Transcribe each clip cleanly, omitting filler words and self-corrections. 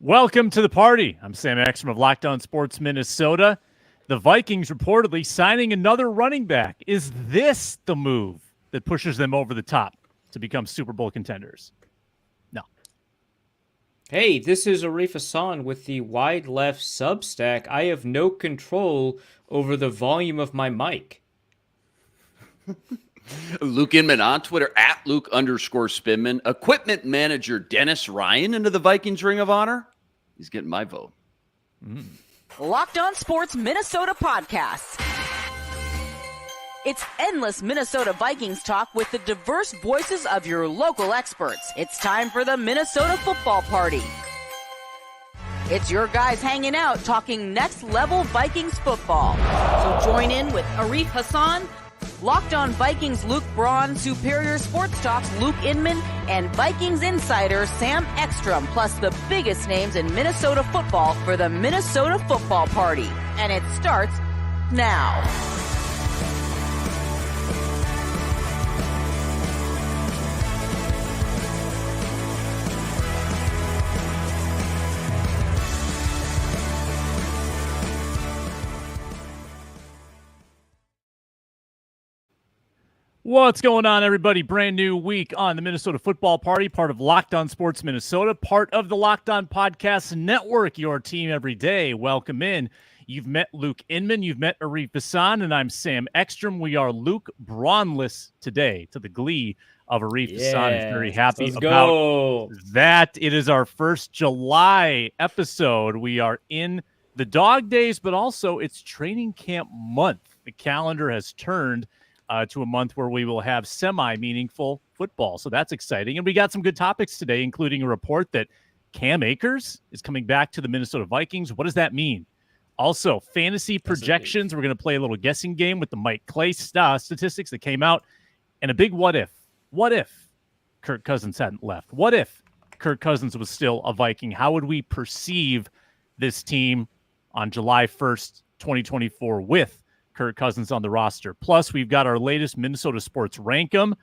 Welcome to the party. I'm Sam Ekstrom of Locked On Sports Minnesota. The Vikings reportedly signing another running back. Is this the move that pushes them over the top to become Super Bowl contenders? No. Hey, this is Arif Hasan with the Wide Left Substack. I have no control over the volume of my mic. Luke Inman on Twitter at Luke_Spinman. Equipment manager Dennis Ryan into the Vikings Ring of Honor. He's getting my vote. Locked On Sports Minnesota podcast. It's endless Minnesota Vikings talk with the diverse voices of your local experts. It's time for the Minnesota Football Party. It's your guys hanging out talking next level Vikings football. So join in with Arif Hasan, Locked On Vikings Luke Braun, Superior Sports Talks Luke Inman, and Vikings insider Sam Ekstrom, plus the biggest names in Minnesota football for the Minnesota Football Party. And it starts now. What's going on, everybody? Brand new week on the Minnesota Football Party, part of Locked On Sports Minnesota, part of the Locked On Podcast Network, your team every day. Welcome in. You've met Luke Inman, you've met Arif Hasan, and I'm Sam Ekstrom. We are Luke Braunless today, to the glee of Arif Hasan. Is very happy about that. It is our first July episode. We are in the dog days, but also it's training camp month. The calendar has turned to a month where we will have semi-meaningful football. So that's exciting. And we got some good topics today, including a report that Cam Akers is coming back to the Minnesota Vikings. What does that mean? Also, fantasy projections. We're going to play a little guessing game with the Mike Clay statistics that came out. And a big what if. What if Kirk Cousins hadn't left? What if Kirk Cousins was still a Viking? How would we perceive this team on July 1st, 2024 with Kirk Cousins on the roster? Plus, we've got our latest Minnesota Sports Rankum,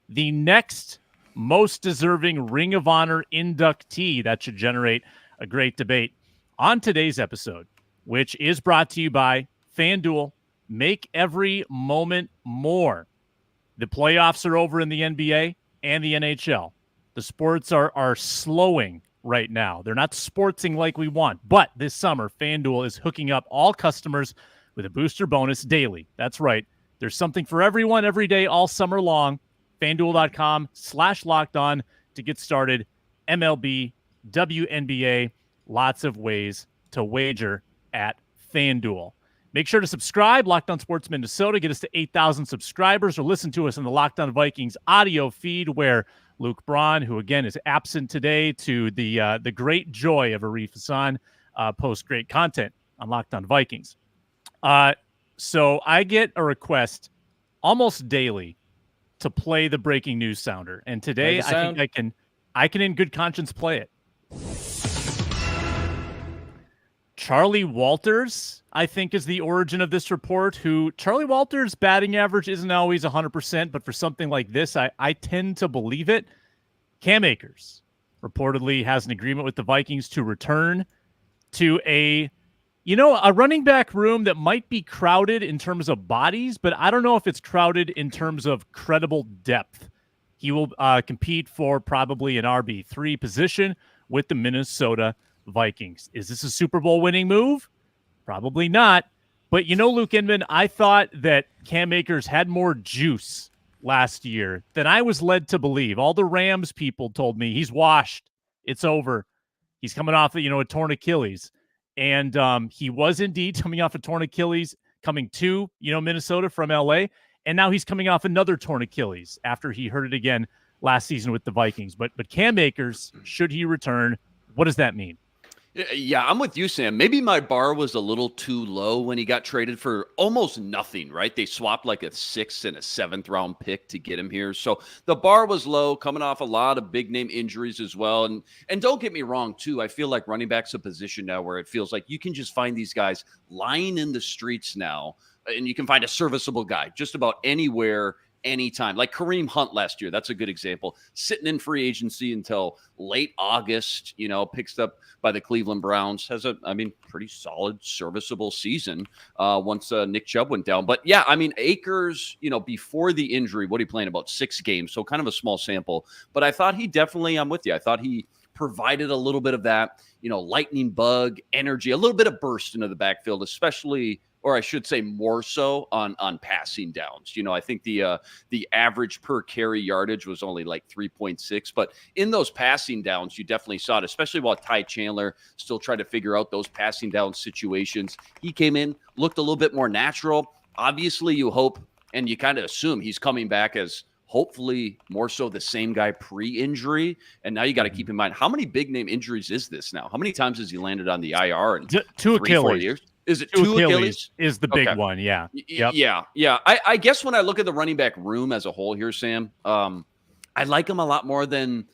the next most deserving Ring of Honor inductee. That should generate a great debate on today's episode, which is brought to you by FanDuel. Make every moment more. The playoffs are over in the NBA and the NHL. The sports are slowing right now. They're not sportsing like we want. But this summer, FanDuel is hooking up all customers with a booster bonus daily. That's right. There's something for everyone every day all summer long. FanDuel.com/lockedon to get started. MLB, WNBA, lots of ways to wager at FanDuel. Make sure to subscribe, Locked On Sports Minnesota. Get us to 8,000 subscribers, or listen to us in the Locked On Vikings audio feed, where Luke Braun, who again is absent today to the great joy of Arif Hasan, posts great content on Locked On Vikings. So I get a request almost daily to play the breaking news sounder. And today I think I can in good conscience play it. Charlie Walters, I think, is the origin of this report. Charlie Walters' batting average isn't always 100%, but for something like this, I tend to believe it. Cam Akers reportedly has an agreement with the Vikings to return to a running back room that might be crowded in terms of bodies, but I don't know if it's crowded in terms of credible depth. He will compete for probably an RB3 position with the Minnesota Vikings. Is this a Super Bowl winning move? Probably not. But Luke Inman, I thought that Cam Akers had more juice last year than I was led to believe. All the Rams people told me he's washed. It's over. He's coming off a torn Achilles. And he was indeed coming off a torn Achilles, coming to, Minnesota from LA. And now he's coming off another torn Achilles after he hurt it again last season with the Vikings. But Cam Akers, should he return, what does that mean? Yeah, I'm with you, Sam. Maybe my bar was a little too low when he got traded for almost nothing, right? They swapped like a 6th and a 7th round pick to get him here. So the bar was low, coming off a lot of big name injuries as well. And don't get me wrong, too. I feel like running back's a position now where it feels like you can just find these guys lying in the streets now, and you can find a serviceable guy just about anywhere anytime. Like Kareem Hunt last year, that's a good example. Sitting in free agency until late August, picks up by the Cleveland Browns, has pretty solid, serviceable season once Nick Chubb went down. But yeah, Akers, before the injury, what are you playing, about 6 games? So kind of a small sample. But I thought he definitely, I'm with you. I thought he provided a little bit of that, lightning bug energy, a little bit of burst into the backfield, especially, or I should say more so on passing downs. I think the average per carry yardage was only like 3.6, but in those passing downs, you definitely saw it, especially while Ty Chandler still tried to figure out those passing down situations. He came in, looked a little bit more natural. Obviously, you hope and you kind of assume he's coming back as hopefully more so the same guy pre-injury. And now you got to keep in mind, how many big name injuries is this now? How many times has he landed on the IR in 2 Achilles. 4 years? Is it two Achilles? Is the big one, yeah. Yep. Yeah. I guess when I look at the running back room as a whole here, Sam, I like him a lot more than,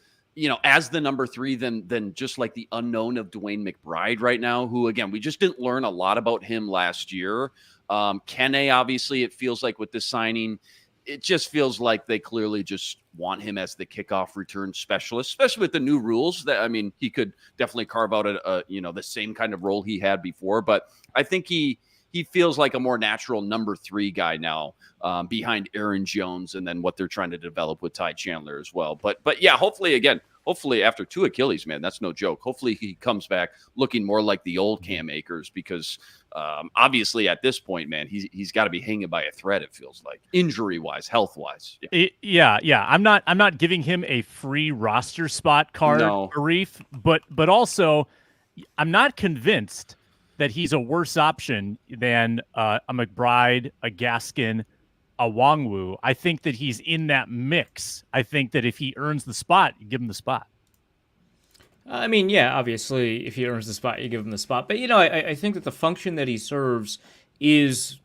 as the number 3 than just like the unknown of Dwayne McBride right now, who, again, we just didn't learn a lot about him last year. Kene, obviously, it feels like with this signing, it just feels like they clearly just want him as the kickoff return specialist, especially with the new rules. That he could definitely carve out the same kind of role he had before. But I think he feels like a more natural number 3 guy now, behind Aaron Jones, and then what they're trying to develop with Ty Chandler as well. But yeah, hopefully after 2 Achilles, man, that's no joke. Hopefully he comes back looking more like the old Cam Akers, because obviously at this point, man, he's got to be hanging by a thread. It feels like, injury wise, health wise. Yeah. I'm not giving him a free roster spot card, Arif, but also I'm not convinced that he's a worse option than a McBride, a Gaskin, a Wangwu. I think that he's in that mix. I think that if he earns the spot, you give him the spot. Yeah, obviously, if he earns the spot, you give him the spot. But, I think that the function that he serves is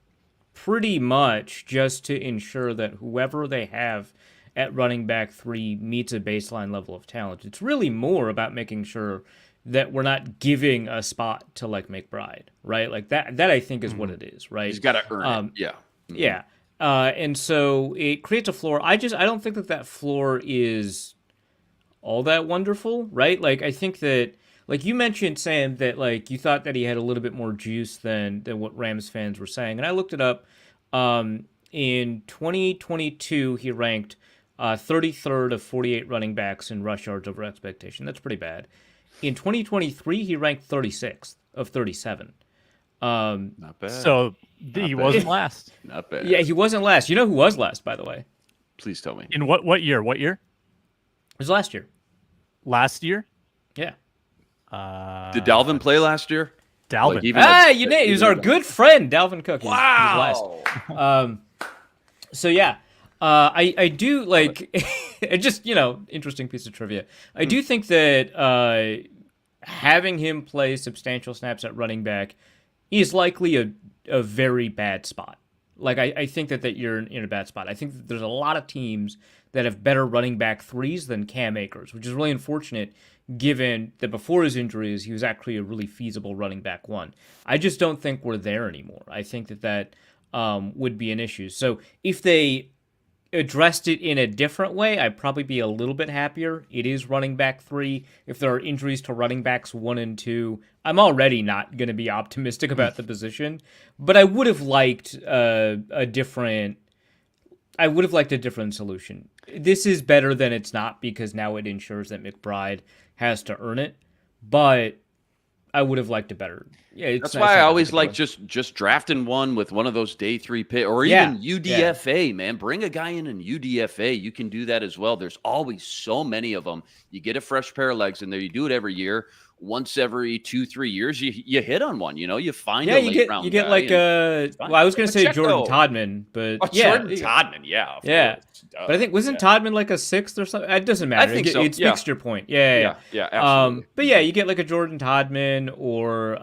pretty much just to ensure that whoever they have at running back 3 meets a baseline level of talent. It's really more about making sure that we're not giving a spot to, like, McBride, right? Like, that I think is what it is, right? He's got to earn it, yeah. Mm-hmm. Yeah. And so it creates a floor. I don't think that floor is all that wonderful, right? Like, I think that, like you mentioned, Sam, that like you thought that he had a little bit more juice than what Rams fans were saying. And I looked it up. In 2022, he ranked 33rd of 48 running backs in rush yards over expectation. That's pretty bad. In 2023, he ranked 36th of 37. Not bad. So he wasn't last. Not bad. Yeah, he wasn't last. You know who was last, by the way? Please tell me. In what year? What year? It was last year. Last year? Yeah. Did Dalvin play last year? Dalvin. He was our good friend, Dalvin Cook. Wow. He was last. So yeah, I do like, just, interesting piece of trivia. I do think that having him play substantial snaps at running back is likely a very bad spot. Like, I think that you're in a bad spot. I think that there's a lot of teams that have better running back 3s than Cam Akers, which is really unfortunate given that before his injuries, he was actually a really feasible running back 1. I just don't think we're there anymore. I think that would be an issue. So if they addressed it in a different way, I'd probably be a little bit happier. It is running back 3. If there are injuries to running backs 1 and 2, I'm already not going to be optimistic about the position. But I would have liked a different solution. This is better than it's not, because now it ensures that McBride has to earn it. But I would have liked it better. Yeah, that's why I always like just drafting one with one of those day 3 pick, or even UDFA, man. Bring a guy in UDFA. You can do that as well. There's always so many of them. You get a fresh pair of legs in there. You do it every year. Once every 2-3 years, you hit on one. You find a late round. You get like I was going to say Jordan Todman, but Jordan Todman, yeah. But I think wasn't Todman like a 6th or something? It doesn't matter. I think so. It speaks to your point. Yeah, absolutely. But yeah, you get like a Jordan Todman, or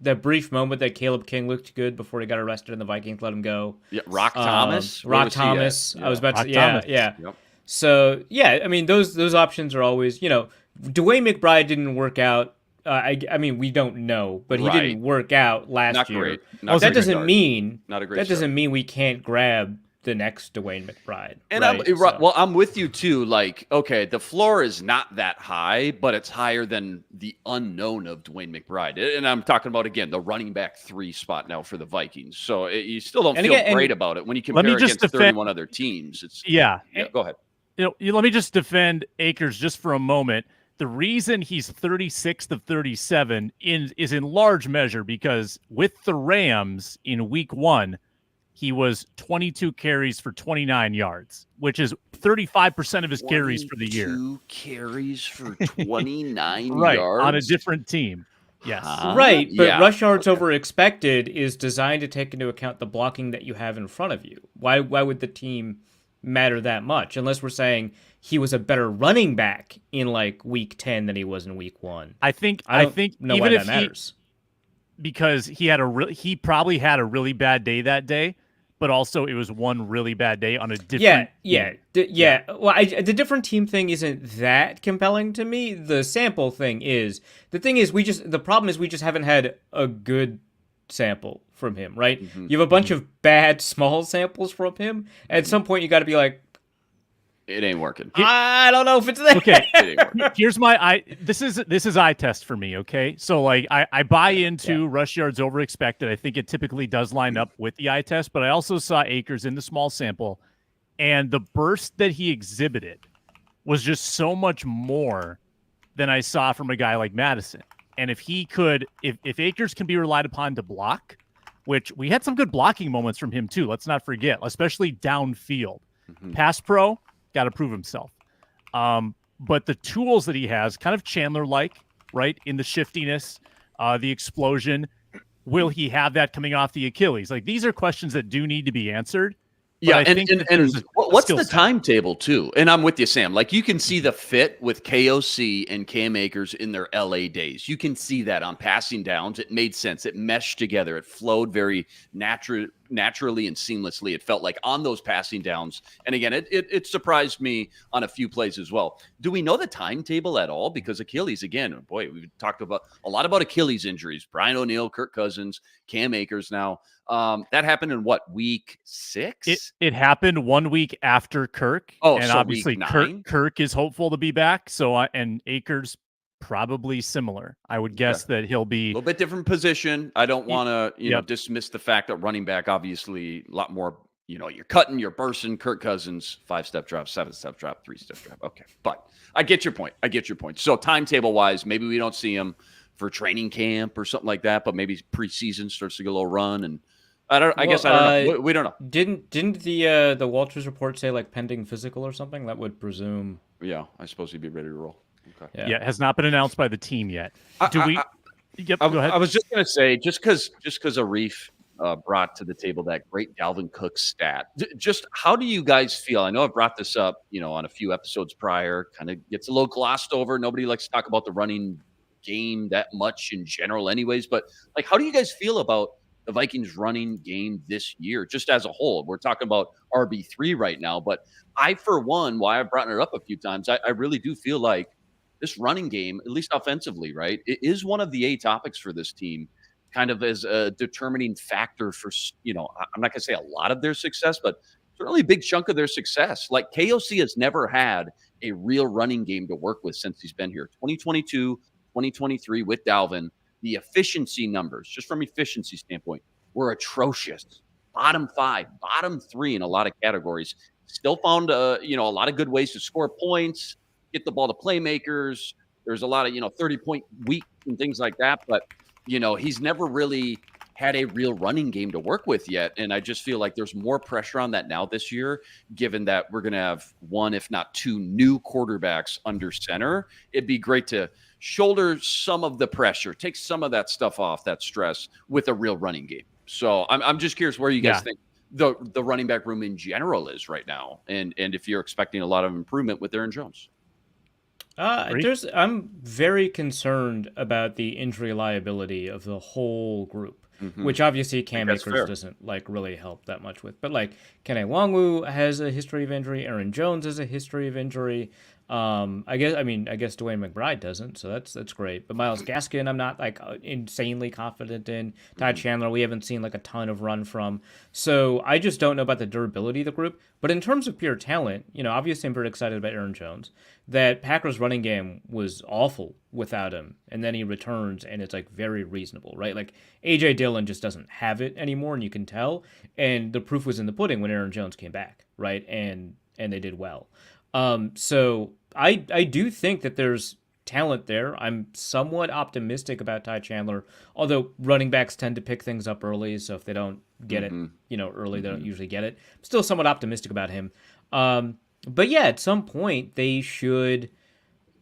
that brief moment that Caleb King looked good before he got arrested and the Vikings let him go. Yeah, Rock Thomas. Rock Thomas. I was about to say, Thomas. yeah. Yep. So yeah, those options are always, Dwayne McBride didn't work out. We don't know, but he didn't work out last year. Not that great. doesn't mean not a great that doesn't mean we can't grab the next Dwayne McBride. And right? I'm with you too. Like, okay, the floor is not that high, but it's higher than the unknown of Dwayne McBride. And I'm talking about, again, the running back 3 spot now for the Vikings. So you still don't feel great about it when you compare against 31 other teams. Yeah, go ahead. Let me just defend Akers just for a moment. The reason he's 36th of 37 is in large measure because with the Rams in week 1, he was 22 carries for 29 yards, which is 35% of his carries for the year. 22 carries for 29 right, yards? On a different team. Yes. Right, but rush yards over expected is designed to take into account the blocking that you have in front of you. Why would the team matter that much? Unless we're saying he was a better running back in like week 10 than he was in week 1. I think know even why if that matters. Because he probably had a really bad day that day. But also, it was one really bad day on a different. Yeah. Well, the different team thing isn't that compelling to me. The sample thing is. The thing is, the problem is we just haven't had a good sample from him, right? Mm-hmm. You have a bunch of bad small samples from him. At some point, you got to be like, it ain't working. I don't know if it's there. Okay, here's my This is eye test for me. Okay, so like I buy into rush yards over expected. I think it typically does line up with the eye test, but I also saw Akers in the small sample, and the burst that he exhibited was just so much more than I saw from a guy like Madison. And if Akers can be relied upon to block, which we had some good blocking moments from him too. Let's not forget, especially downfield. Mm-hmm. Pass pro. Got to prove himself. But the tools that he has, kind of Chandler-like, right? In the shiftiness, the explosion. Will he have that coming off the Achilles? Like, these are questions that do need to be answered. Yeah, and what's the timetable, too? And I'm with you, Sam. Like, you can see the fit with KOC and Cam Akers in their LA days. You can see that on passing downs. It made sense. It meshed together. It flowed very naturally and seamlessly. It felt like on those passing downs. And again, it surprised me on a few plays as well. Do we know the timetable at all? Because Achilles, again, boy, we've talked a lot about Achilles injuries. Brian O'Neill, Kirk Cousins, Cam Akers now. That happened in what, week 6? It happened 1 week after Kirk. Oh, and so obviously week 9? Kirk is hopeful to be back. So and Akers probably similar. I would guess that he'll be a little bit different position. I don't want to dismiss the fact that running back, obviously a lot more, you're cutting, you're bursting. Kirk Cousins, 5-step drop, 7-step drop, 3-step drop. Okay. But I get your point. So timetable wise, maybe we don't see him for training camp or something like that, but maybe preseason starts to get a little run. And I don't know. We don't know. Didn't the Walters report say like pending physical or something? That would presume. Yeah, I suppose he'd be ready to roll. Okay. Yeah, it has not been announced by the team yet. Go ahead. I was just going to say, just because Arif brought to the table that great Dalvin Cook stat, just how do you guys feel? I know I've brought this up, on a few episodes prior, kind of gets a little glossed over. Nobody likes to talk about the running game that much in general anyways, but like, how do you guys feel about the Vikings running game this year, just as a whole? We're talking about RB3 right now, but I, for one, why I've brought it up a few times, I really do feel like this running game, at least offensively, right, it is one of the A topics for this team, kind of as a determining factor for, I'm not going to say a lot of their success, but certainly a big chunk of their success. Like, KOC has never had a real running game to work with since he's been here. 2022, 2023 with Dalvin, the efficiency numbers, just from efficiency standpoint, were atrocious. Bottom 5, bottom 3 in a lot of categories. Still found, a lot of good ways to score points, get the ball to playmakers. There's a lot of, 30-point weeks and things like that. But, he's never really had a real running game to work with yet. And I just feel like there's more pressure on that now this year, given that we're going to have one, if not two, new quarterbacks under center. It'd be great to shoulder some of the pressure, take some of that stuff off, that stress, with a real running game. So I'm just curious where you guys think the running back room in general is right now, and if you're expecting a lot of improvement with Aaron Jones. I'm very concerned about the injury liability of the whole group, which obviously Cam Akers doesn't really help that much with. But Kene Nwangwu has a history of injury. Aaron Jones has a history of injury. I guess Dwayne McBride doesn't, so that's great. But Myles Gaskin, I'm not like insanely confident in. Ty Chandler, we haven't seen like a ton of run from, so I just don't know about the durability of the group. But in terms of pure talent, obviously I'm very excited about Aaron Jones. That Packers running game was awful without him, and then he returns and it's like very reasonable, right? Like AJ Dillon just doesn't have it anymore, and you can tell. And the proof was in the pudding when Aaron Jones came back, right? And they did well. So I do think that there's talent there. I'm somewhat optimistic about Ty Chandler, although running backs tend to pick things up early. So if they don't get it, early, they don't usually get it. I'm still somewhat optimistic about him. But yeah, at some point they should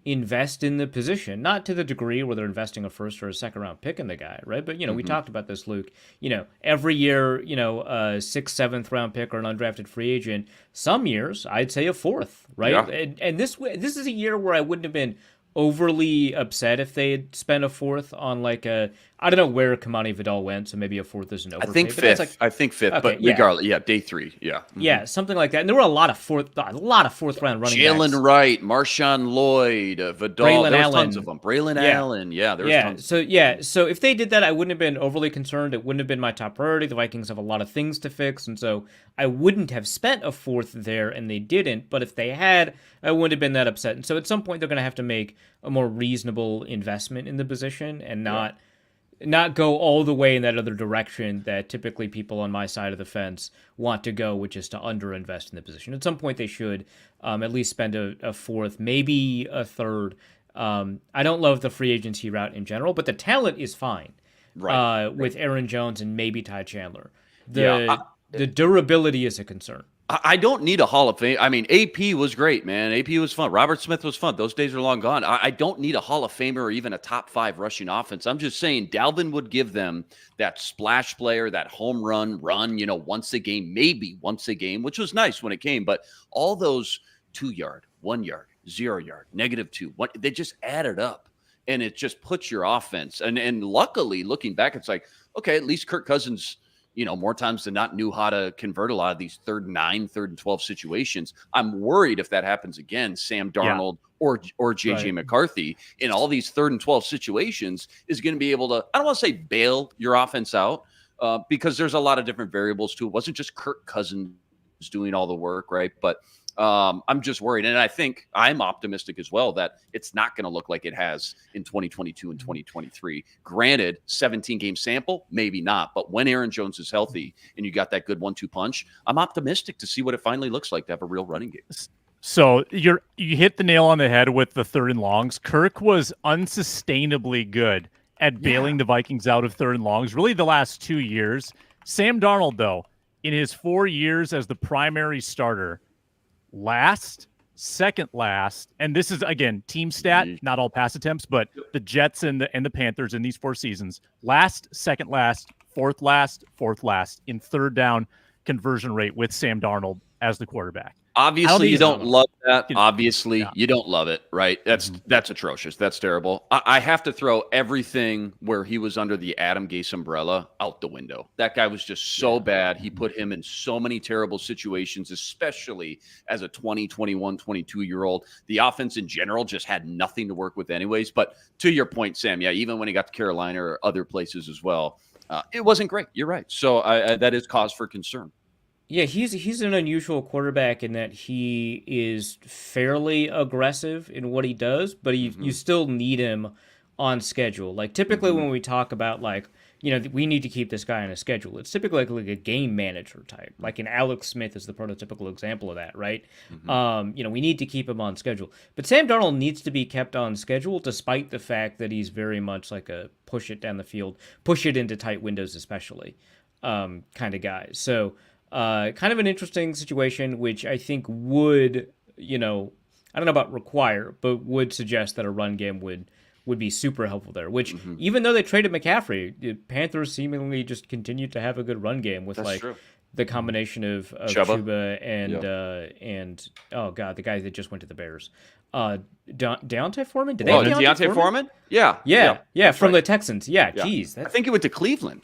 invest in the position, not to the degree where they're investing a first or a second round pick in the guy, right? But, we talked about this, Luke, every year, a sixth, seventh round pick or an undrafted free agent, some years I'd say a fourth, right? Yeah. And this is a year where I wouldn't have been overly upset if they had spent a fourth on like I don't know where Kamani Vidal went, so maybe a fourth is an overpay. I think fifth, okay, but regardless, day 3, yeah. Yeah, something like that. And there were a lot of fourth round running backs. Jalen Wright, Marshawn Lloyd, Vidal, Braylon there was Allen. Tons of them. Braylon Allen, there was tons. So if they did that, I wouldn't have been overly concerned. It wouldn't have been my top priority. The Vikings have a lot of things to fix, and so I wouldn't have spent a fourth there, and they didn't. But if they had, I wouldn't have been that upset. And so at some point, they're going to have to make a more reasonable investment in the position and not go all the way in that other direction that typically people on my side of the fence want to go, which is to underinvest in the position. At some point, they should at least spend a fourth, maybe a third. I don't love the free agency route in general, but the talent is fine with Aaron Jones and maybe Ty Chandler. The durability is a concern. I don't need a Hall of Fame. I mean, AP was great, man. AP was fun. Robert Smith was fun. Those days are long gone. I don't need a Hall of Famer or even a top 5 rushing offense. I'm just saying Dalvin would give them that splash player, that home run, once a game, maybe once a game, which was nice when it came. But all those 2-yard, 1-yard, 0-yard, -2, they just added up. And it just puts your offense. And luckily, looking back, it's like, okay, at least Kirk Cousins – more times than not knew how to convert a lot of these 3rd and 9, 3rd and 12 situations. I'm worried if that happens again, Sam Darnold or JJ McCarthy in all these 3rd and 12 situations is going to be able to, I don't want to say bail your offense out because there's a lot of different variables too. It wasn't just Kirk Cousins doing all the work, right? But I'm just worried. And I think I'm optimistic as well that it's not going to look like it has in 2022 and 2023. Granted, 17-game sample, maybe not. But when Aaron Jones is healthy and you got that good 1-2 punch, I'm optimistic to see what it finally looks like to have a real running game. So you hit the nail on the head with the 3rd and longs. Kirk was unsustainably good at bailing the Vikings out of 3rd and longs, really the last 2 years. Sam Darnold, though, in his 4 years as the primary starter, last, second last, and this is again team stat, not all pass attempts, but the Jets and the Panthers in these 4 seasons, last, second last, fourth last in 3rd down conversion rate with Sam Darnold as the quarterback. Obviously, you don't love that. Obviously, you don't love it, right? That's atrocious. That's terrible. I have to throw everything where he was under the Adam Gase umbrella out the window. That guy was just so bad. He put him in so many terrible situations, especially as a 20, 21, 22-year-old. The offense in general just had nothing to work with anyways. But to your point, Sam, even when he got to Carolina or other places as well, it wasn't great. You're right. So that is cause for concern. Yeah, he's an unusual quarterback in that he is fairly aggressive in what he does, but you still need him on schedule. Like typically when we talk about like, we need to keep this guy on a schedule, it's typically like a game manager type. Like an Alex Smith is the prototypical example of that, right? We need to keep him on schedule. But Sam Darnold needs to be kept on schedule despite the fact that he's very much like a push it down the field, push it into tight windows especially kind of guy. So kind of an interesting situation, which I think would, I don't know about require, but would suggest that a run game would be super helpful there. Which, even though they traded McCaffrey, the Panthers seemingly just continued to have a good run game with the combination of Chuba and oh god, the guy that just went to the Bears, Deontay Foreman. Did they have Deontay Foreman? Yeah, from the Texans. Yeah, geez, I think he went to Cleveland.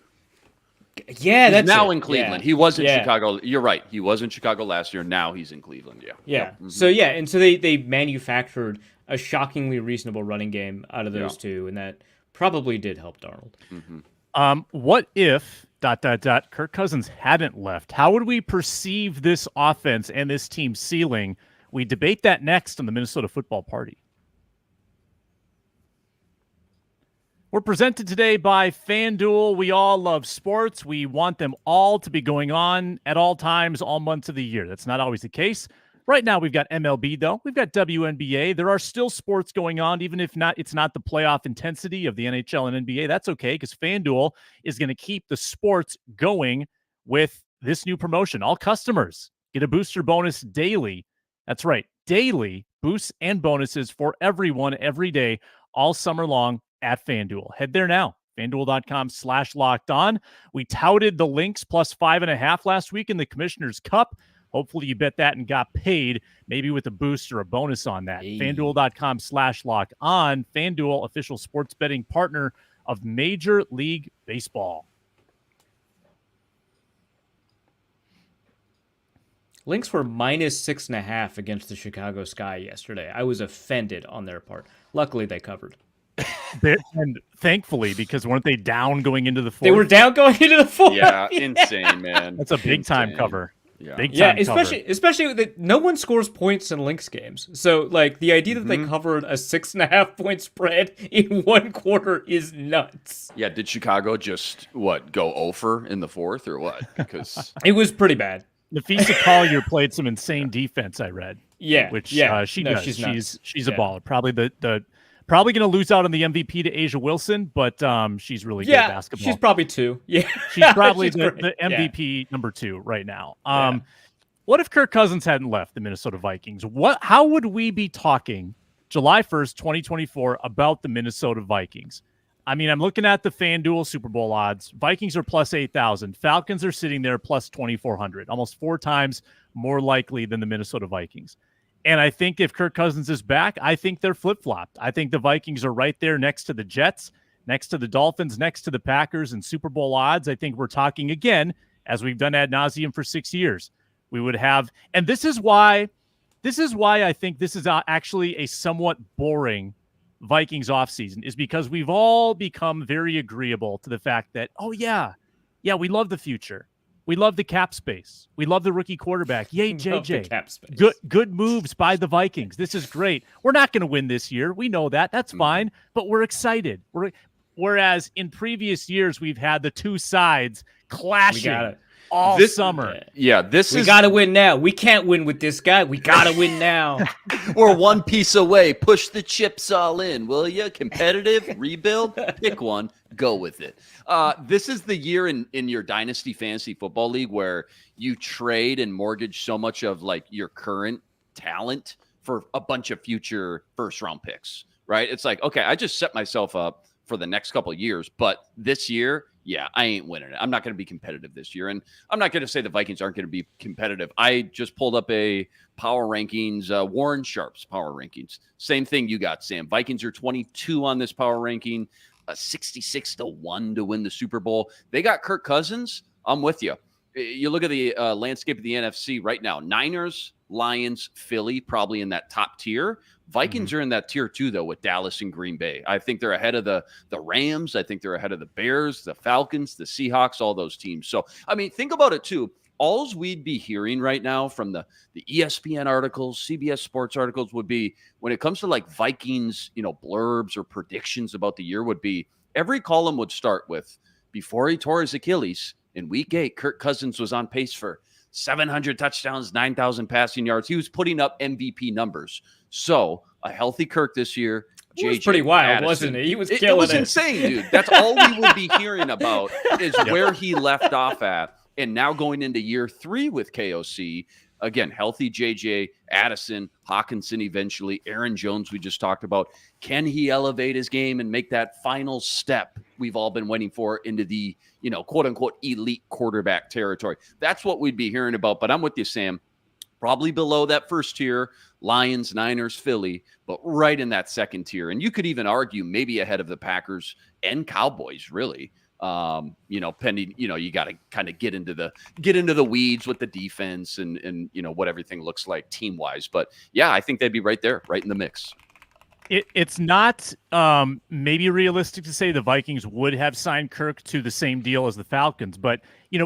Yeah, He's that's now it. in Cleveland. Yeah. He was in Yeah. Chicago. You're right. He was in Chicago last year. Now he's in Cleveland. Yeah. Yeah. Yep. So and so they manufactured a shockingly reasonable running game out of those two, and that probably did help Darnold. What if ... Kirk Cousins hadn't left? How would we perceive this offense and this team's ceiling? We debate that next on the Minnesota Football Party. We're presented today by FanDuel. We all love sports. We want them all to be going on at all times, all months of the year. That's not always the case. Right now, we've got MLB, though. We've got WNBA. There are still sports going on, even if it's not the playoff intensity of the NHL and NBA. That's okay, because FanDuel is going to keep the sports going with this new promotion. All customers get a booster bonus daily. That's right, daily boosts and bonuses for everyone every day, all summer long at FanDuel. Head there now. FanDuel.com/locked-on. We touted the Lynx plus 5.5 last week in the Commissioner's Cup. Hopefully you bet that and got paid, maybe with a boost or a bonus on that. Hey. FanDuel.com/locked-on. FanDuel, official sports betting partner of Major League Baseball. Lynx were -6.5 against the Chicago Sky yesterday. I was offended on their part. Luckily, they covered. And thankfully, because weren't they down going into the fourth? They were down going into the fourth. Yeah, insane, man. That's a big time cover. Yeah. Big Yeah, time cover. especially that no one scores points in Lynx games. So like the idea that they covered a 6.5 point spread in one quarter is nuts. Yeah, did Chicago just go over in the fourth or what? Because It was pretty bad. Nafisa Collier played some insane defense, I read. Yeah, Which she no, does. she's nuts. She's a Yeah. baller. Probably going to lose out on the MVP to Asia Wilson, but she's really good at basketball. She's probably 2. Yeah, She's probably she's great. the MVP number 2 right now. Yeah. What if Kirk Cousins hadn't left the Minnesota Vikings? How would we be talking July 1st, 2024 about the Minnesota Vikings? I mean, I'm looking at the FanDuel Super Bowl odds. Vikings are plus 8,000. Falcons are sitting there plus 2,400, almost 4 times more likely than the Minnesota Vikings. And I think if Kirk Cousins is back, I think they're flip-flopped. I think the Vikings are right there next to the Jets, next to the Dolphins, next to the Packers in Super Bowl odds. I think we're talking again, as we've done ad nauseum for 6 years. We would have, and this is why I think this is actually a somewhat boring Vikings offseason, is because we've all become very agreeable to the fact that, oh yeah, we love the future. We love the cap space. We love the rookie quarterback. Yay, JJ. Cap space. Good moves by the Vikings. This is great. We're not going to win this year. We know that. That's fine, but we're excited. Whereas in previous years, we've had the two sides clashing all summer. Yeah, We got to win now. We can't win with this guy. We got to win now. We're one piece away. Push the chips all in, will you? Competitive, rebuild, pick one, go with it. This is the year in your Dynasty Fantasy Football League where you trade and mortgage so much of like your current talent for a bunch of future first-round picks, right? It's like, okay, I just set myself up for the next couple of years, but this year, yeah, I ain't winning it. I'm not going to be competitive this year. And I'm not going to say the Vikings aren't going to be competitive. I just pulled up a power rankings, Warren Sharp's power rankings. Same thing you got, Sam. Vikings are 22 on this power ranking, 66-1 to win the Super Bowl. They got Kirk Cousins. I'm with you. You look at the landscape of the NFC right now. Niners, Lions, Philly, probably in that top tier. Vikings are in that tier 2, though, with Dallas and Green Bay. I think they're ahead of the Rams. I think they're ahead of the Bears, the Falcons, the Seahawks, all those teams. So, I mean, think about it, too. Alls we'd be hearing right now from the ESPN articles, CBS Sports articles would be, when it comes to like Vikings, blurbs or predictions about the year, would be every column would start with, before he tore his Achilles in week 8, Kirk Cousins was on pace for 700 touchdowns, 9,000 passing yards. He was putting up MVP numbers. So a healthy Kirk this year. It was pretty wild, Addison. wasn't it? He was killing it. It was insane, dude. That's all we would be hearing about is where he left off at. And now going into year 3 with KOC, again, healthy JJ, Addison, Hawkinson eventually, Aaron Jones we just talked about. Can he elevate his game and make that final step we've all been waiting for into the, quote-unquote elite quarterback territory? That's what we'd be hearing about. But I'm with you, Sam. Probably below that first tier, Lions, Niners, Philly, but right in that second tier. And you could even argue maybe ahead of the Packers and Cowboys, really. Pending, you got to kind of get into the weeds with the defense and what everything looks like team wise. But yeah, I think they'd be right there, right in the mix. It's not maybe realistic to say the Vikings would have signed Kirk to the same deal as the Falcons, but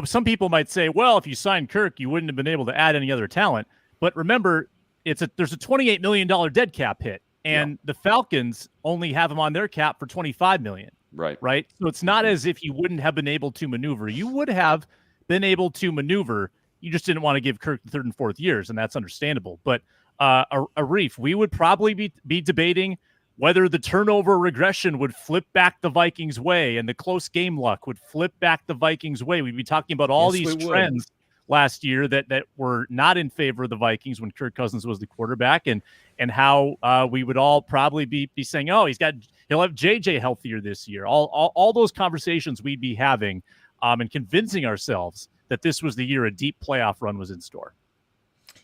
some people might say, well, if you signed Kirk, you wouldn't have been able to add any other talent. But remember, there's a $28 million dead cap hit, and the Falcons only have him on their cap for $25 million. Right. So it's not as if you wouldn't have been able to maneuver. You would have been able to maneuver. You just didn't want to give Kirk the third and fourth years, and that's understandable. But Arif, we would probably be debating whether the turnover regression would flip back the Vikings' way and the close game luck would flip back the Vikings' way. We'd be talking about all these trends last year that were not in favor of the Vikings when Kirk Cousins was the quarterback, and how we would all probably be saying, oh, he'll have JJ healthier this year. All those conversations we'd be having and convincing ourselves that this was the year a deep playoff run was in store.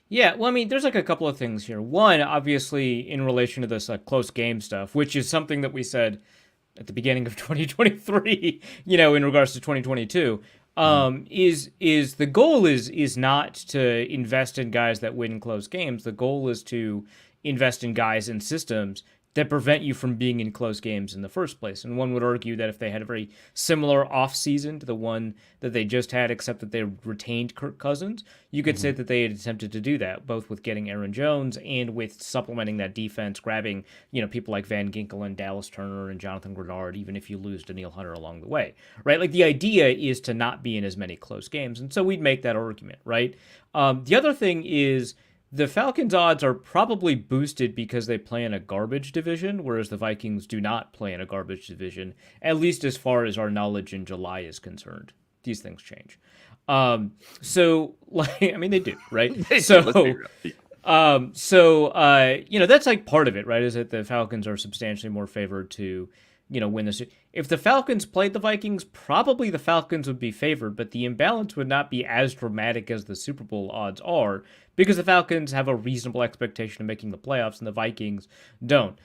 Yeah, well, I mean, there's like a couple of things here. One, obviously, in relation to this close game stuff, which is something that we said at the beginning of 2023, in regards to 2022, is the goal is not to invest in guys that win close games. The goal is to invest in guys and systems that prevent you from being in close games in the first place. And one would argue that if they had a very similar offseason to the one that they just had, except that they retained Kirk Cousins, you could say that they had attempted to do that, both with getting Aaron Jones and with supplementing that defense, grabbing, people like Van Ginkel and Dallas Turner and Jonathan Grenard, even if you lose Daniil Hunter along the way, right? Like, the idea is to not be in as many close games. And so we'd make that argument, right? The other thing is, the Falcons' odds are probably boosted because they play in a garbage division, whereas the Vikings do not play in a garbage division, at least as far as our knowledge in July is concerned. These things change. They do, right? That's like part of it, right? Is that the Falcons are substantially more favored to, win this. If the Falcons played the Vikings, probably the Falcons would be favored, but the imbalance would not be as dramatic as the Super Bowl odds are, because the Falcons have a reasonable expectation of making the playoffs and the Vikings don't.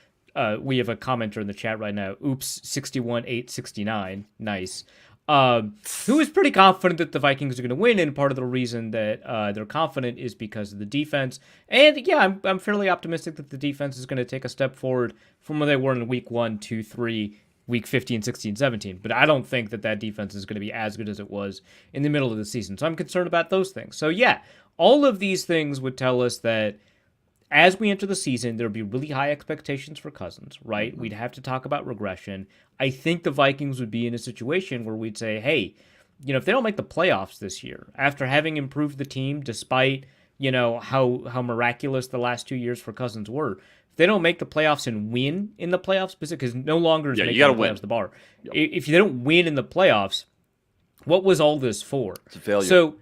We have a commenter in the chat right now, oops, 61-869, nice, who is pretty confident that the Vikings are going to win, and part of the reason that they're confident is because of the defense. And yeah, I'm fairly optimistic that the defense is going to take a step forward from where they were in week 1, 2, 3, week 15, 16, 17. But I don't think that defense is going to be as good as it was in the middle of the season. So I'm concerned about those things. So yeah, all of these things would tell us that as we enter the season, there would be really high expectations for Cousins, right? We'd have to talk about regression. I think the Vikings would be in a situation where we'd say, hey, if they don't make the playoffs this year, after having improved the team despite, how miraculous the last 2 years for Cousins were, if they don't make the playoffs and win in the playoffs, because no longer is making the playoffs the bar. Yep. If they don't win in the playoffs, what was all this for? It's a failure. So,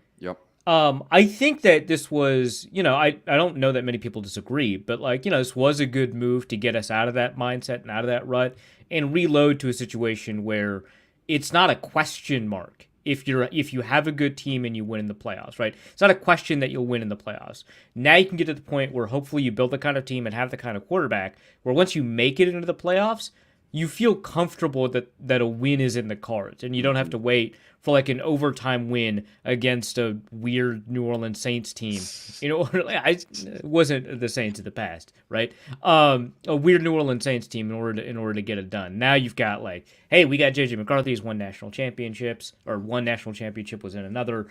I think that this was, I don't know that many people disagree, but this was a good move to get us out of that mindset and out of that rut and reload to a situation where it's not a question mark if you have a good team and you win in the playoffs, right? It's not a question that you'll win in the playoffs. Now you can get to the point where hopefully you build the kind of team and have the kind of quarterback where once you make it into the playoffs, you feel comfortable that a win is in the cards and you don't have to wait for like an overtime win against a weird New Orleans Saints team. It wasn't the Saints of the past, right? A weird New Orleans Saints team in order to get it done. Now you've got hey, we got JJ McCarthy, who's won national championships, or one national championship was in another.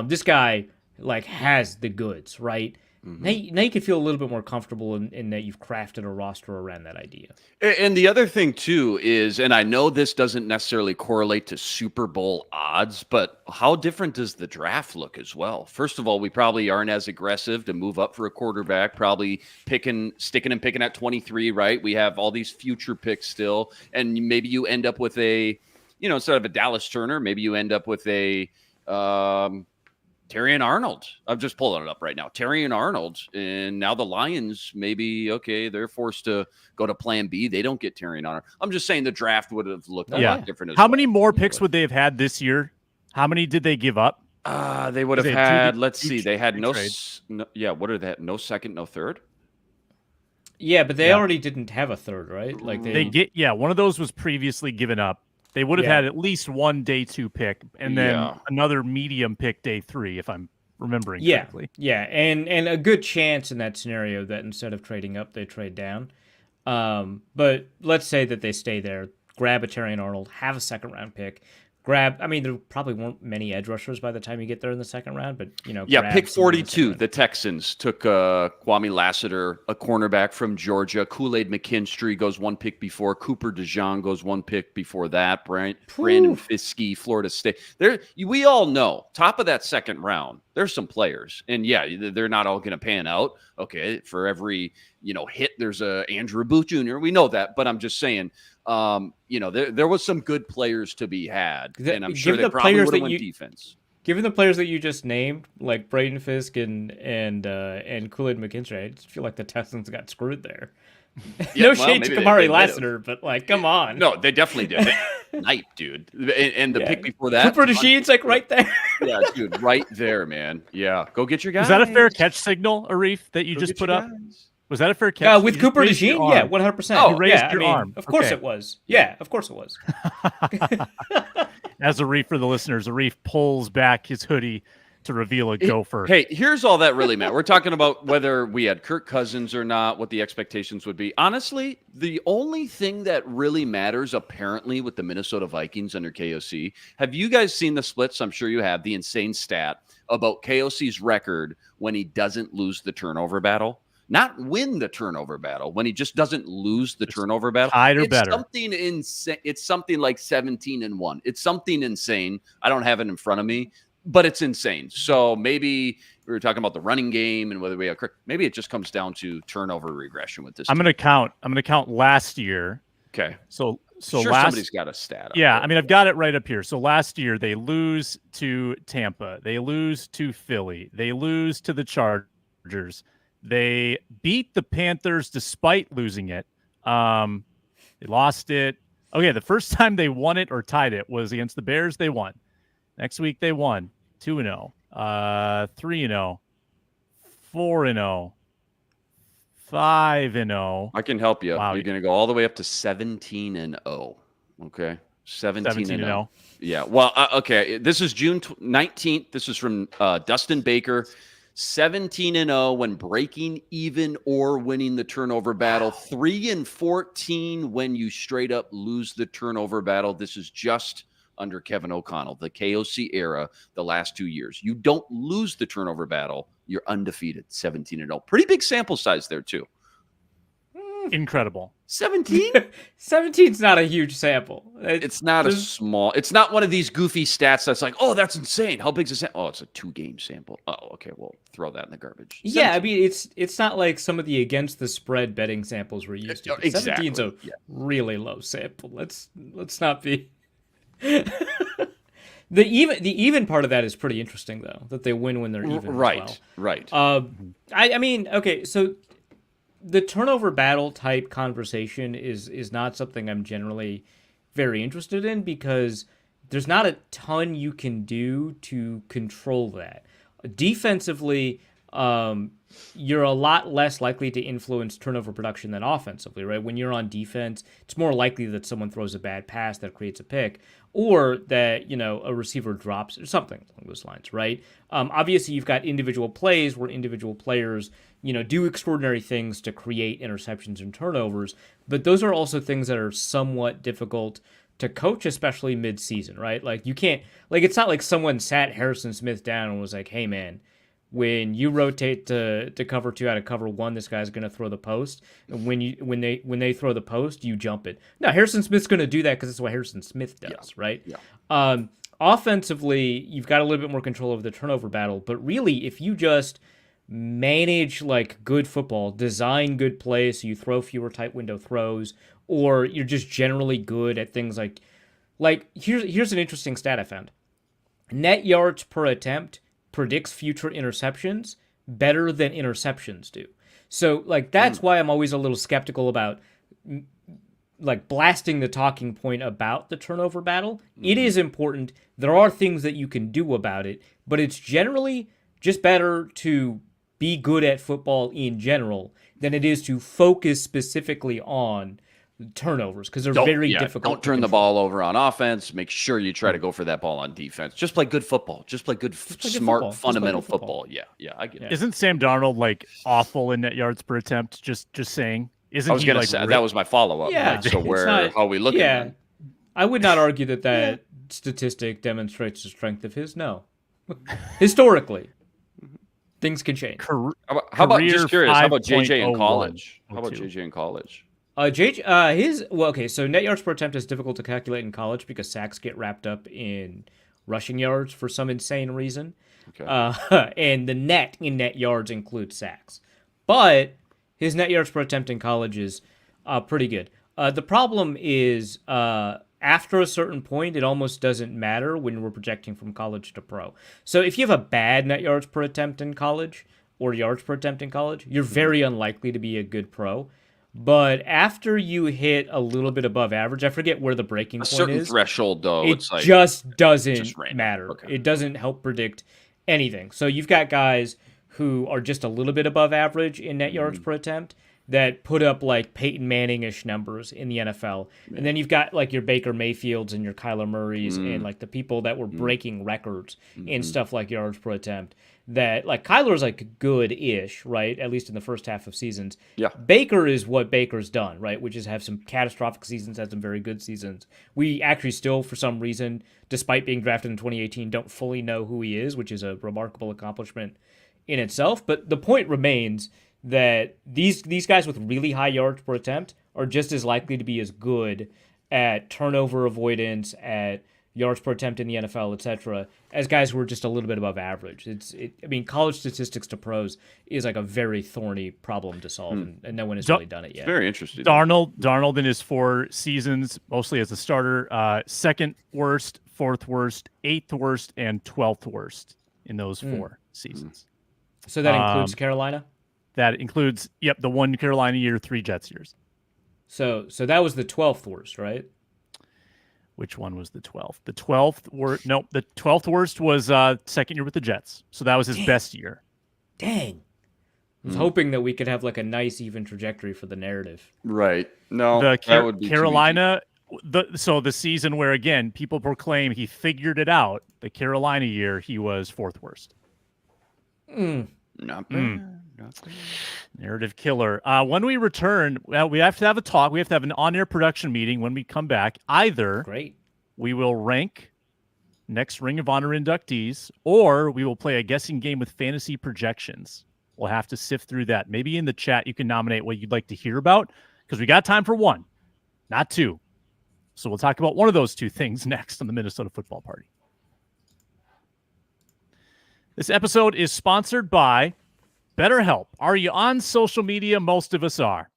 This guy has the goods, right? Mm-hmm. Now you can feel a little bit more comfortable in that you've crafted a roster around that idea. And the other thing, too, is, and I know this doesn't necessarily correlate to Super Bowl odds, but how different does the draft look as well? First of all, we probably aren't as aggressive to move up for a quarterback, probably sticking and picking at 23, right? We have all these future picks still, and maybe you end up with instead of a Dallas Turner, maybe you end up with a Terrion Arnold. I'm just pulling it up right now. Terrion Arnold. And now the Lions, maybe, okay, they're forced to go to plan B. They don't get Terrion Arnold. I'm just saying the draft would have looked a lot different. How many more picks would they have had this year? How many did they give up? They would have had, let's see, they had no, what are that? No second, no third? Yeah, but they already didn't have a third, right? One of those was previously given up They would have Yeah. had at least one day 2 pick and then Yeah. another medium pick day 3, if I'm remembering Yeah, correctly. yeah, and a good chance in that scenario that instead of trading up, they trade down. But let's say that they stay there, grab a Terrion Arnold, have a second round pick, I mean, there probably weren't many edge rushers by the time you get there in the second round, but Yeah, grab pick someone in the second 42. round. The Texans took Kwame Lassiter, a cornerback from Georgia. Kool-Aid McKinstry goes 1 pick before. Cooper DeJean goes 1 pick before that. Brandon Fiskey, Florida State. We all know, top of that second round, there's some players. And yeah, they're not all going to pan out. Okay, for every hit, there's a Andrew Booth Jr. We know that, but I'm just saying, there was some good players to be had, and I'm sure they probably would have won defense. Given the players that you just named, like Braden Fisk and Kool-Aid McKinstry, I just feel like the Texans got screwed there. No shade to Kamari Lassiter, but come on. No, they definitely did. Night, dude. And the pick before that, Cooper DeJean's right there. Yeah, dude, right there, man. Yeah, go get your guys. Was that a fair catch signal, Arif, that you just put up? Was that a fair catch? Yeah, with Cooper DeJean, yeah, 100%. Oh, you raised your arm. Of course Okay. it was. Yeah, of course it was. As Arif, for the listeners, Arif pulls back his hoodie to reveal a gopher. Hey, here's all that really matters. We're talking about whether we had Kirk Cousins or not, what the expectations would be. Honestly, the only thing that really matters, apparently, with the Minnesota Vikings under KOC, have you guys seen the splits? I'm sure you have, the insane stat about KOC's record when he doesn't lose the turnover battle. Not win the turnover battle, when he just doesn't lose the turnover battle. Tied or it's better. Something insane. It's something like 17-1. It's something insane. I don't have it in front of me, but it's insane. So maybe we were talking about the running game and whether we have maybe it just comes down to turnover regression with this. I'm gonna count last year. Okay. So sure, last, somebody's got a stat. Up yeah, there. I mean, I've got it right up here. So last year they lose to Tampa, they lose to Philly, they lose to the Chargers, they beat the Panthers despite losing it. They lost it. Okay, the first time they won it or tied it was against the Bears. They won. Next week they won 2-0, 3-0, 4-0, 5-0. I can help you. Wow. You're going to go all the way up to 17-0. Okay. 17-0. Yeah. Well, okay. This is June 19th. This is from Dustin Baker. 17-0 when breaking even or winning the turnover battle. 3-14 when you straight up lose the turnover battle. This is just under Kevin O'Connell, the KOC era, the last 2 years. You don't lose the turnover battle. You're undefeated, 17-0. Pretty big sample size there, too. Incredible. 17? 17's not a huge sample. It's not it's not one of these goofy stats that's like, oh, that's insane. How big's a sample? Oh, it's a 2-game sample. Oh, okay, well, throw that in the garbage. Yeah, I mean, it's not like some of the against the spread betting samples we're used to. Exactly. 17's a really low sample. Let's not be... The even part of that is pretty interesting, though, that they win when they're even. Right, as well. right. I mean, okay, so the turnover battle type conversation is not something I'm generally very interested in because there's not a ton you can do to control that. Defensively, you're a lot less likely to influence turnover production than offensively, right? When you're on defense, it's more likely that someone throws a bad pass that creates a pick or that, a receiver drops or something along those lines, right? Obviously, you've got individual plays where individual players, do extraordinary things to create interceptions and turnovers, but those are also things that are somewhat difficult to coach, especially mid-season, right? Like, you can't, it's not like someone sat Harrison Smith down and was like, hey, man, when you rotate to cover 2 out of cover 1, this guy's going to throw the post. And when they throw the post, you jump it. No, Harrison Smith's going to do that because that's what Harrison Smith does, right? Yeah. Offensively, you've got a little bit more control over the turnover battle. But really, if you just manage good football, design good plays so you throw fewer tight window throws, or you're just generally good at things like here's an interesting stat I found. Net yards per attempt predicts future interceptions better than interceptions do. So that's why I'm always a little skeptical about blasting the talking point about the turnover battle. It is important. There are things that you can do about it, but it's generally just better to be good at football in general than it is to focus specifically on turnovers because they're very difficult. Don't turn the ball over on offense. Make sure you try to go for that ball on defense. Just play good football. Just play good, smart, fundamental football. Yeah, I get it. Isn't Sam Darnold like awful in net yards per attempt? Just saying. Isn't I was going to say that was my follow up. Yeah, so how are we looking? Yeah, I would not argue that statistic demonstrates the strength of his. No, historically, things can change. How about just curious? How about JJ in college? So net yards per attempt is difficult to calculate in college because sacks get wrapped up in rushing yards for some insane reason. Okay. And the net in net yards includes sacks. But his net yards per attempt in college is pretty good. The problem is after a certain point, it almost doesn't matter when we're projecting from college to pro. So if you have a bad net yards per attempt in college or yards per attempt in college, you're very unlikely to be a good pro. But after you hit a little bit above average, I forget where the breaking point is. A certain threshold, though, it's like just doesn't matter. Okay. It doesn't help predict anything. So you've got guys who are just a little bit above average in net yards per attempt that put up like Peyton Manning-ish numbers in the NFL. And then you've got like your Baker Mayfields and your Kyler Murrays and like the people that were breaking records in stuff like yards per attempt. That like Kyler's like good-ish, right? At least in the first half of seasons. Yeah. Baker is what Baker's done, right? Which is have some catastrophic seasons, have some very good seasons. We actually still, for some reason, despite being drafted in 2018, don't fully know who he is, which is a remarkable accomplishment in itself. But the point remains that these guys with really high yards per attempt are just as likely to be as good at turnover avoidance, at yards per attempt in the NFL, etc., as guys who are just a little bit above average. College statistics to pros is like a very thorny problem to solve, and no one has really done it yet. It's very interesting. Darnold in his 4 seasons, mostly as a starter, second worst, fourth worst, 8th worst, and 12th worst in those 4 seasons. So that includes Carolina? That includes, the 1 Carolina year, 3 Jets years. So that was the 12th worst, right? Which one was the 12th? The 12th the 12th worst was second year with the Jets. So that was his best year. Dang. I was hoping that we could have like a nice even trajectory for the narrative. Right. No, that would be Carolina. The season where again people proclaim he figured it out. The Carolina year, he was 4th worst. Not bad. Narrative killer. When we return, we have to have a talk. We have to have an on-air production meeting when we come back. Either we will rank next Ring of Honor inductees, or we will play a guessing game with fantasy projections. We'll have to sift through that. Maybe in the chat you can nominate what you'd like to hear about, because we got time for 1, not 2. So we'll talk about one of those 2 things next on the Minnesota Football Party. This episode is sponsored by BetterHelp. Are you on social media? Most of us are.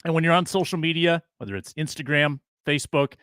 And when you're on social media, whether it's Instagram, Facebook,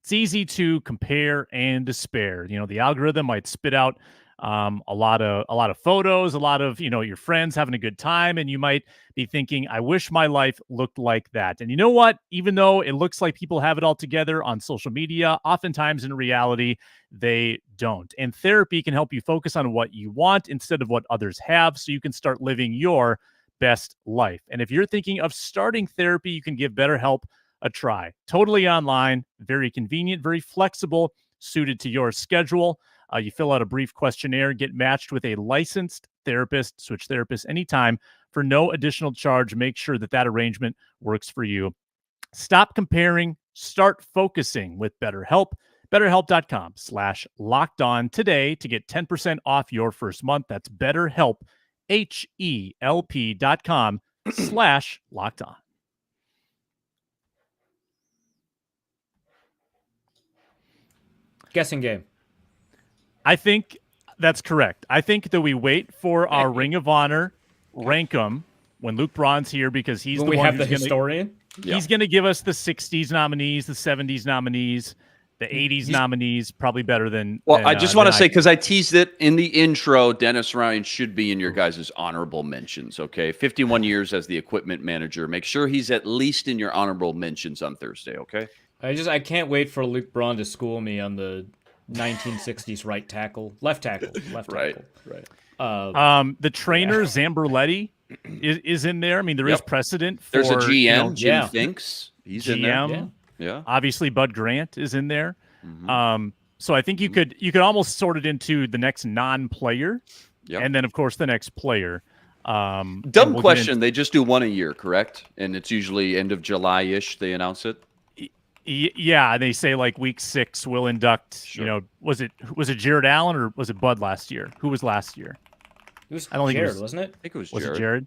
it's easy to compare and despair. The algorithm might spit out a lot of photos, a lot of, your friends having a good time, and you might be thinking, I wish my life looked like that. And you know what? Even though it looks like people have it all together on social media, oftentimes in reality, they don't. And therapy can help you focus on what you want instead of what others have, so you can start living your best life. And if you're thinking of starting therapy, you can give BetterHelp a try. Totally online, very convenient, very flexible, suited to your schedule. You fill out a brief questionnaire, get matched with a licensed therapist, switch therapists anytime for no additional charge. Make sure that arrangement works for you. Stop comparing, start focusing with BetterHelp. BetterHelp.com/lockedon today to get 10% off your first month. That's BetterHelp, HELP.com/lockedon. Guessing game. I think that's correct. I think that we wait for our Ring of Honor, rank them when Luke Braun's here, because he's when the we one have the historian. He's going to give us the 60s nominees, the 70s nominees, the 80s nominees, probably better than. Well, I just want to say, because I teased it in the intro, Dennis Ryan should be in your guys' honorable mentions. Okay, 51 years as the equipment manager. Make sure he's at least in your honorable mentions on Thursday. Okay. I can't wait for Luke Braun to school me on the 1960s left tackle. Right. The trainer Zamberletti is in there. I mean, there is precedent for. There's a GM, Jim Finks. He's GM. in there. Yeah. Yeah. Obviously, Bud Grant is in there. Mhm. So I think you could almost sort it into the next non-player, Yep. and then of course the next player. And Dumb we'll get question. They just do one a year, correct? And it's usually end of July-ish they announce it. Yeah, they say like week 6 we'll induct. Sure. You know, was it Jared Allen or was it Bud last year? Who was last year? It was I don't think it Jared, was- wasn't it? I think it was Was Jared. it Jared?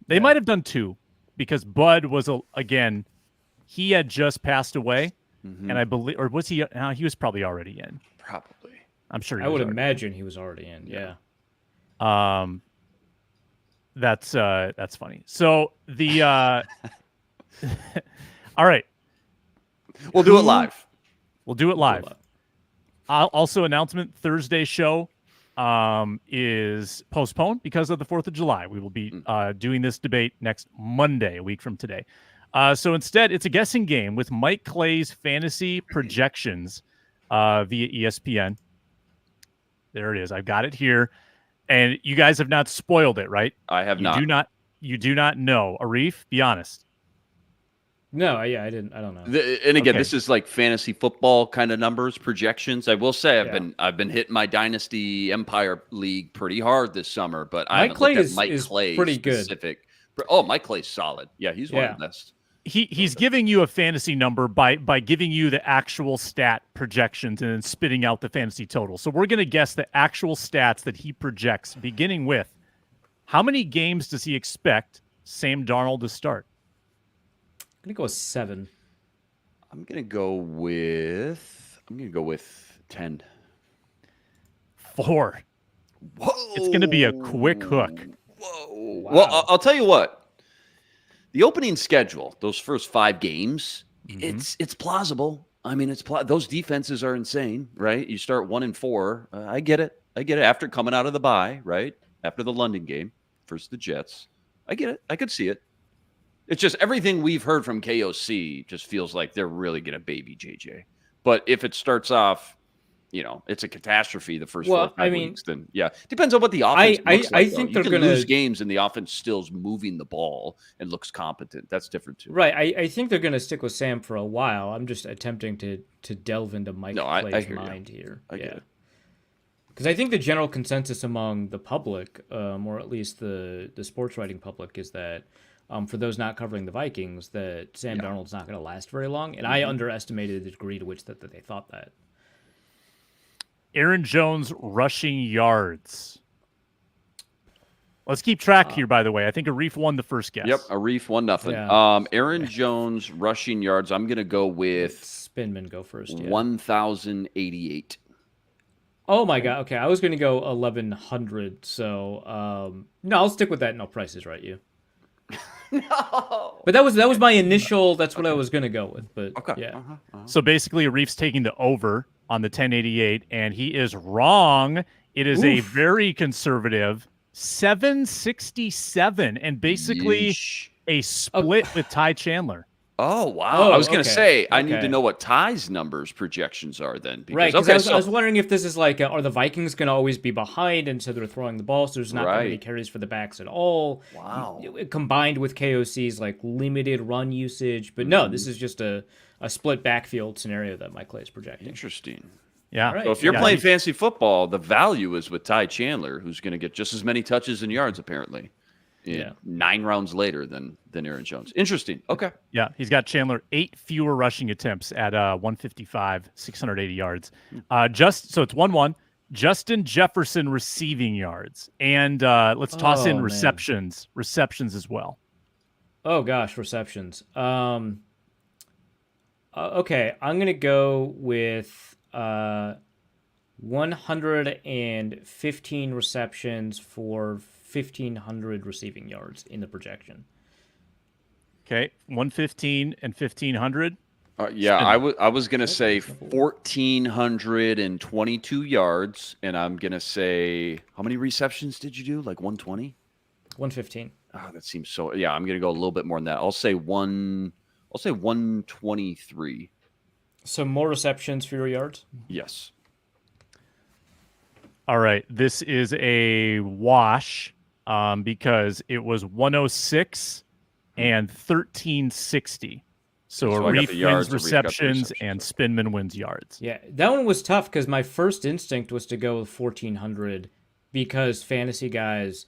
They might have done 2 because Bud was again, he had just passed away, Mhm. and I believe, or was he? He was probably already in. Probably. I'm sure. He I was would already imagine he was already in. Yeah. in. That's funny. So the all right, We'll do it live. we'll do it live. Also, announcement: Thursday show is postponed because of the 4th of July. We will be doing this debate next Monday, a week from today. So instead, it's a guessing game with Mike Clay's fantasy projections via ESPN. There it is. I've got it here, and you guys have not spoiled it, right? I have You not. You do not know. Arif, be honest. No, yeah, I didn't. I don't know. And again, Okay. this is like fantasy football kind of numbers, projections. I will say Yeah. I've been hitting my Dynasty Empire League pretty hard this summer, but I Mike haven't Clay looked is- at Mike is Clay pretty good. specific. Oh, Mike Clay's solid. Yeah, he's one of the best. He's giving you a fantasy number by giving you the actual stat projections and then spitting out the fantasy total. So we're going to guess the actual stats that he projects, beginning with how many games does he expect Sam Darnold to start? I'm gonna go with 7. I'm gonna go with 10. 4. Whoa! It's going to be a quick hook. Whoa! Wow. Well, I'll tell you what. The opening schedule, those first 5 games, it's plausible. I mean, those defenses are insane, right? You start 1-4. I get it. After coming out of the bye, right? After the London game versus the Jets, I get it. I could see it. It's just everything we've heard from KOC just feels like they're really going to baby JJ. But if it starts off, it's a catastrophe the first 4 or 5 weeks, then yeah. Depends on what the offense looks like. think You they're can gonna lose games and the offense still's moving the ball and looks competent. That's different too. Right. I think they're gonna stick with Sam for a while. I'm just attempting to delve into Mike Clay's hear you. mind here. I get it. Because I think the general consensus among the public, or at least the sports writing public, is that for those not covering the Vikings, that Sam Darnold's not going to last very long. And I underestimated the degree to which that they thought that. Aaron Jones rushing yards. Let's keep track here, by the way. I think Arif won the first guess. Yep, Arif 1-0. Yeah. Aaron Jones rushing yards. I'm going to go with Spinman go first. Yeah. 1,088. Oh my god. Okay, I was going to go 1,100. So no, I'll stick with that. No, Price is Right. You. No. But that was my initial. That's what I was going to go with. But Okay. yeah. So basically, Arif's taking the over on the 1088, and he is wrong. It is a very conservative 767, and basically Yeesh. a split with Ty Chandler. Oh, wow. Oh, I was going to okay. say, I need Okay. to know what Ty's numbers projections are then. Because, Right, because okay, I was wondering if this is like, are the Vikings going to always be behind, and so they're throwing the ball, so there's not going to be Right. carries for the backs at all. Wow. Combined with KOC's like limited run usage, but no, this is just a split backfield scenario that Mike Clay is projecting. Interesting. Yeah. Right. So if you're Yeah, playing he- fantasy football, the value is with Ty Chandler, who's going to get just as many touches and yards, apparently. Yeah. 9 rounds later than Aaron Jones. Interesting. Okay. Yeah, he's got Chandler 8 fewer rushing attempts at 155, 680 yards. So it's 1-1. Justin Jefferson receiving yards, and let's toss Oh, in man. receptions as well. Oh gosh, receptions. Okay, I'm gonna go with 115 receptions for 1,500 receiving yards in the projection. Okay, 115 and 1,500. Yeah, I was going to say 1,422 yards, and I'm going to say, how many receptions did you do? Like 120? 115. Oh, that seems so. Yeah, I'm going to go a little bit more than that. I'll say 123. So more receptions, fewer yards. Yes. All right, this is a wash because it was 106 and 1360. So So I got Arif the yards, wins Arif got the receptions, receptions. and Spinman wins yards. Yeah, that one was tough because my first instinct was to go with 1,400 because fantasy guys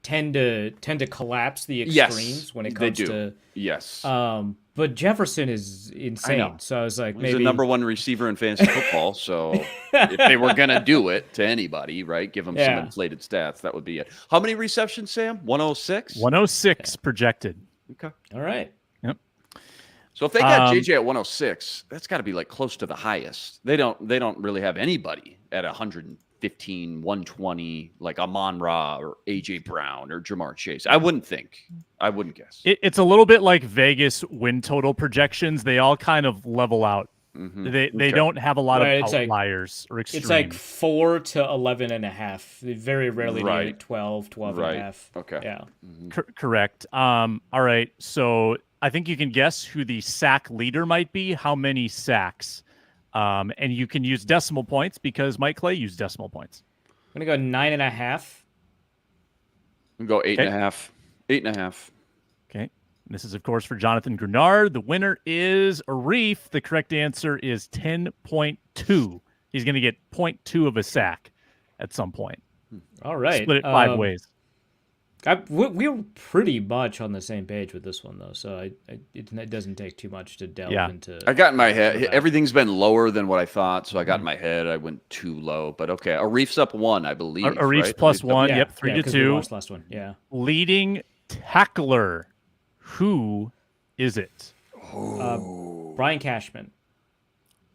tend to collapse the extremes when it they comes do. to. Yes. But Jefferson is insane. So I was like, He's maybe the number one receiver in fantasy football. So if they were going to do it to anybody, right, give them some Yeah. inflated stats, that would be it. How many receptions, Sam? 106? 106 projected. Okay. All right. Yep. So if they got JJ at 106, that's got to be like close to the highest. They don't really have anybody at 115, 120, like Amon-Ra or AJ Brown or Jamar Chase. I wouldn't guess. It's a little bit like Vegas win total projections. They all kind of level out. They Okay. don't have a lot Right, of it's like- outliers or extremes. It's like 4 to 11.5. They very rarely do Right. like 12, 12 Right. and a half. Okay. Yeah. Correct. All right. So I think you can guess who the sack leader might be, how many sacks. And you can use decimal points because Mike Clay used decimal points. I'm going to go 9.5. We'll go 8.5. 8.5. Okay. This is, of course, for Jonathan Grenard. The winner is Arif. The correct answer is 10.2. He's going to get 0.2 of a sack at some point. All right. Split it 5 ways. We were pretty much on the same page with this one, though, so it doesn't take too much to delve into. I got in my head. Everything's been lower than what I thought, so I got in my head. I went too low, but okay. Arif's up 1, I believe. Arif's right? plus Arif's up- 1. Yeah, Yep, 3 to 'cause we 2. lost last one. Yeah. Leading tackler. Who is it? Brian Cashman.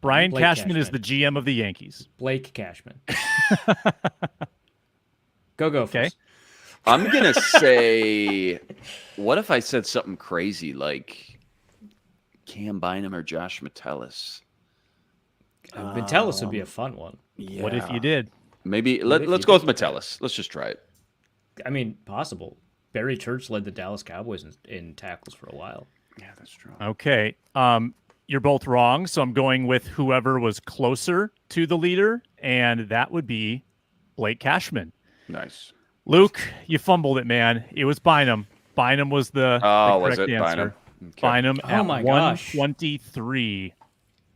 Brian Blake Cashman is Cashman. the GM of the Yankees. Blake Cashman. Go Okay. first. I'm going to say, what if I said something crazy like Cam Bynum or Josh Metellus? Metellus would be a fun one. What if you did? Maybe if let's you go with Metellus. Let's just try it. I mean, possible. Barry Church led the Dallas Cowboys in tackles for a while. Yeah, that's true. Okay. You're both wrong, so I'm going with whoever was closer to the leader, and that would be Blake Cashman. Nice. Luke, you fumbled it, man. It was Bynum. Bynum was the Was correct it answer. Bynum? Okay. Bynum Oh at my gosh. 123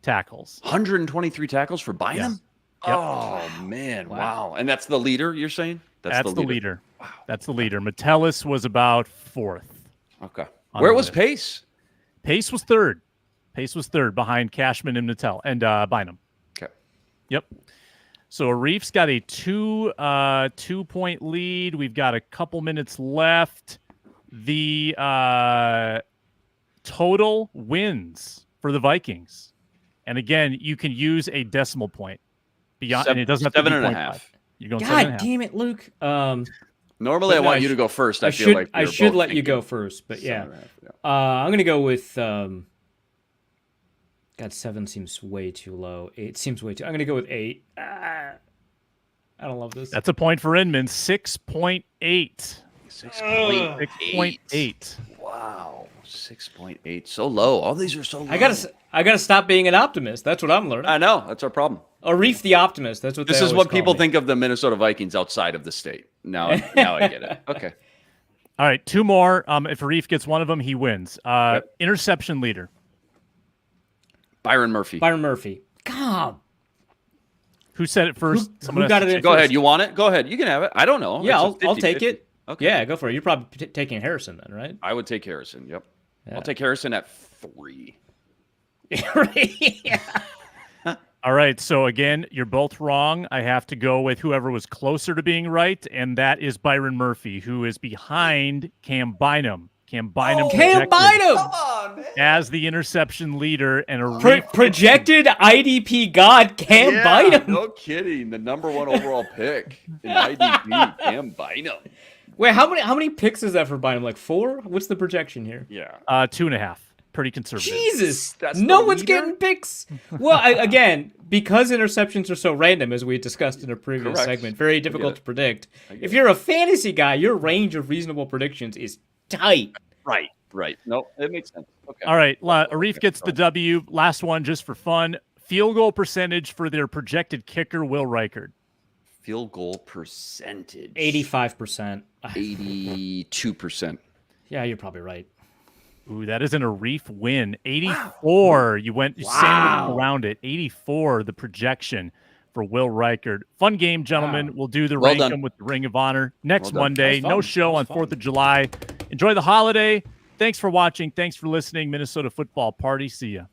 tackles. 123 tackles for Bynum? Yep. Oh, man. Wow. And that's the leader, you're saying? That's the leader. Wow. That's the leader. Metellus was about 4th. Okay. On Where the was list. Pace? Pace was 3rd. Pace was 3rd behind Cashman and Bynum. Okay. Yep. So Arif's got a 2-point lead. We've got a couple minutes left. The total wins for the Vikings. And again, you can use a decimal point. Beyond, and it doesn't have to be 7.5. 0.5. You're going God 7.5. damn it, Luke. Normally, I But want I you to sh- go first. I I feel should like I we're should both let you thinking go first, but yeah. 7.5, yeah. I'm gonna go with God, 7 seems way too low. 8 seems way too. I'm gonna go with 8. I don't love this. That's a point for Inman. 6.8. 6.8. 6.8. Wow. 6.8. So low. All these are so low. I gotta stop being an optimist. That's what I'm learning. I know. That's our problem. Arif the optimist. That's what This they is always what people call me. think of the Minnesota Vikings outside of the state. Now I get it. Okay. All right, 2 more. If Arif gets one of them, he wins. Interception leader. Byron Murphy. Byron Murphy. God. Who said it first? Who got it in Go first? ahead. You want it? Go ahead. You can have it. I don't know. Yeah, It's a I'll take 50-50. it. Okay. Yeah, go for it. You're probably taking Harrison then, right? I would take Harrison. Yep. Yeah. I'll take Harrison at 3. Yeah. All right, so again, you're both wrong. I have to go with whoever was closer to being right, and that is Byron Murphy, who is behind Cam Bynum. Cam Bynum Cam projected Bynum! as the interception leader, and Arif Projected IDP god Cam Bynum. No kidding. The number 1 overall pick in IDP, Cam Bynum. Wait, how many picks is that for Bynum? Like 4? What's the projection here? Yeah. 2.5. Pretty conservative. Jesus, That's no the one's leader? getting picks. Well, again, because interceptions are so random, as we discussed in a previous Correct. segment, very difficult it. to predict. get If you're a fantasy guy, your range of reasonable predictions is tight. Right. No, it makes sense. Okay. All right, Arif gets the W. Last one, just for fun. Field goal percentage for their projected kicker, Will Reichard. Field goal percentage. 85%. 82%. Yeah, you're probably right. Ooh, that is an Arif win. 84. You sandwiched around it. 84, the projection for Will Reichert. Fun game, gentlemen. Wow. We'll do the Well rank done. 'em with the Ring of Honor next Well done. Monday. That was No fun. show That on was 4th fun. of July. Enjoy the holiday. Thanks for watching. Thanks for listening. Minnesota Football Party. See ya.